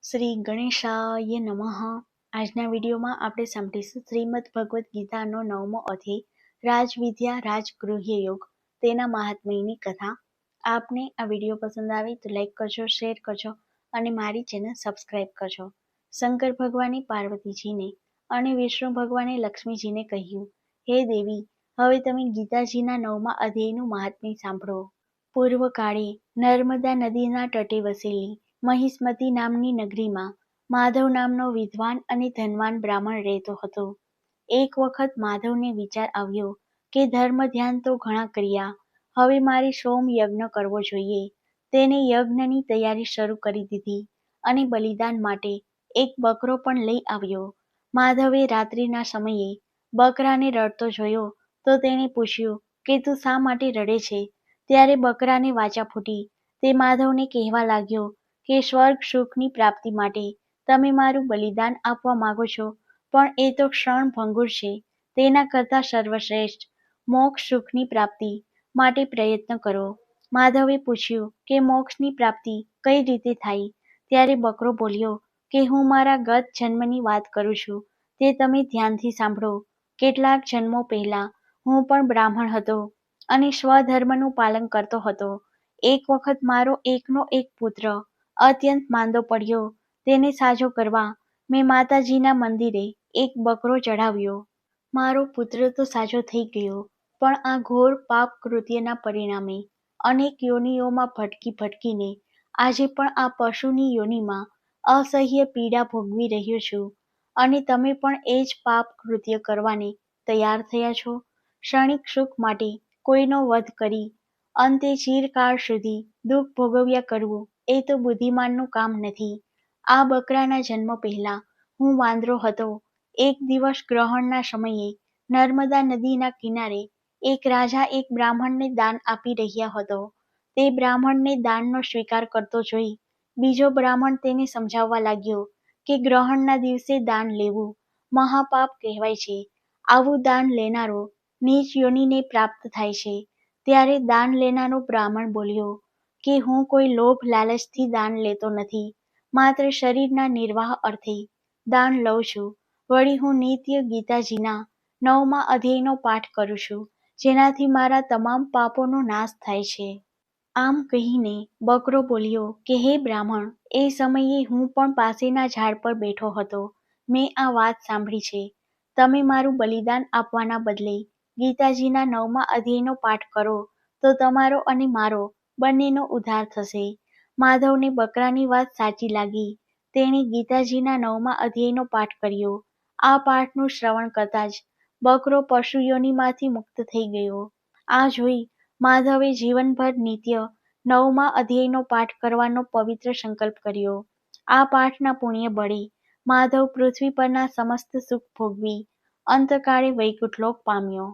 શ્રી ગણેશાય નમઃ. આજના વિડીયોમાં આપણે સાંભળીશું શ્રીમદ ભગવદ્ ગીતાનો 9મો અધ્યાય રાજવિદ્યા રાજગૃહ્ય યોગ, તેના મહાત્મ્યની કથા. આપને આ વિડીયો પસંદ આવે તો લાઈક કરજો, શેર કરજો અને મારી ચેનલ સબસ્ક્રાઈબ કરજો. શંકર ભગવાને પાર્વતીજીને અને વિષ્ણુ ભગવાને લક્ષ્મીજીને કહ્યું, હે દેવી, હવે તમે ગીતાજીના 9મા અધ્યાયનું મહાત્મ્ય સાંભળો. પૂર્વકાળે નર્મદા નદીના તટે વસેલી મહિસ્મતી નામની નગરીમાં માધવ નામનો વિદ્વાન અને ધનવાન બ્રાહ્મણ રહેતો હતો. એક વખત માધવને વિચાર આવ્યો કે ધર્મ ધ્યાન તો ઘણા કર્યા, હવે મારે સોમ યજ્ઞ કરવો જોઈએ. તેને યજ્ઞની તૈયારી શરૂ કરી દીધી અને બલિદાન માટે એક બકરો પણ લઈ આવ્યો. માધવે રાત્રિના સમયે બકરાને રડતો જોયો તો તેણે પૂછ્યું કે તું શા માટે રડે છે? ત્યારે બકરાને વાચા ફૂટી. તે માધવને કહેવા લાગ્યો કે સ્વર્ગ સુખની પ્રાપ્તિ માટે તમે મારું બલિદાન આપવા માંગો છો, પણ એ તો ક્ષણભંગુર છે. તેના કરતાં સર્વશ્રેષ્ઠ મોક્ષ સુખની પ્રાપ્તિ માટે પ્રયત્ન કરો. માધવે પૂછ્યું કે મોક્ષની પ્રાપ્તિ કઈ રીતે થાય? ત્યારે બકરો બોલ્યો કે હું મારા ગત જન્મની વાત કરું છું, તે તમે ધ્યાનથી સાંભળો. કેટલાક જન્મો પહેલા હું પણ બ્રાહ્મણ હતો અને સ્વધર્મનું પાલન કરતો હતો. એક વખત મારો એકનો એક પુત્ર અત્યંત માંદો પડ્યો. તેને સાજો કરવા મેં માતાજીના મંદિરે એક બકરો ચઢાવ્યો. મારો પુત્ર તો સાજો થઈ ગયો, પણ આ ઘોર પાપ કૃત્યના પરિણામે અનેક યોનિઓમાં ભટકી ભટકીને આજે પણ આ પશુની યોનિમાં અસહ્ય પીડા ભોગવી રહ્યો છું. અને તમે પણ એ જ પાપ કૃત્ય કરવાને તૈયાર થયા છો. ક્ષણિક સુખ માટે કોઈનો વધ કરી અંતે ચિરકાળ સુધી દુઃખ ભોગવ્યા કરવું એ તો બુદ્ધિમાનનું કામ નથી. આ બકરાના જન્મ પહેલા હું વાંદરો હતો. એક દિવસ ગ્રહણના સમયે નર્મદા નદીના કિનારે એક રાજા એક બ્રાહ્મણને દાન આપી રહ્યા હતો. તે બ્રાહ્મણને દાનનો સ્વીકાર કરતો જોઈ બીજો બ્રાહ્મણ તેને સમજાવવા લાગ્યો કે ગ્રહણના દિવસે દાન લેવું મહાપાપ કહેવાય છે. આવું દાન લેનારો નીચ યોનિને પ્રાપ્ત થાય છે. ત્યારે દાન લેનારો બ્રાહ્મણ બોલ્યો કે હું કોઈ લોભ લાલચથી દાન લેતો નથી, માત્ર શરીરના નિર્વાહ અર્થે દાન લઉં છું. વળી હું નિત્ય ગીતાજીના 9મા અધ્યાયનો પાઠ કરું છું, જેનાથી મારા તમામ પાપોનો નાશ થાય છે. આમ કહીને બકરો બોલ્યો કે હે બ્રાહ્મણ, એ સમયે હું પણ પાસેના ઝાડ પર બેઠો હતો. મેં આ વાત સાંભળી છે. તમે મારું બલિદાન આપવાના બદલે ગીતાજીના 9મા અધ્યાયનો પાઠ કરો તો તમારો અને મારો બંનેનો ઉદ્ધાર થશે. માધવને બકરાની વાત સાચી લાગી. તેણે ગીતાજીના 9મા અધ્યાયનો પાઠ કર્યો. આ પાઠનું શ્રવણ કરતાં જ બકરો પશુ યોનિમાંથી મુક્ત થઈ ગયો. આ જોઈ માધવે જીવનભર નિત્ય 9મા અધ્યાયનો પાઠ કરવાનો પવિત્ર સંકલ્પ કર્યો. આ પાઠના પુણ્ય બળે માધવ પૃથ્વી પરના સમસ્ત સુખ ભોગવી અંતકાળે વૈકુંઠ લોક પામ્યો.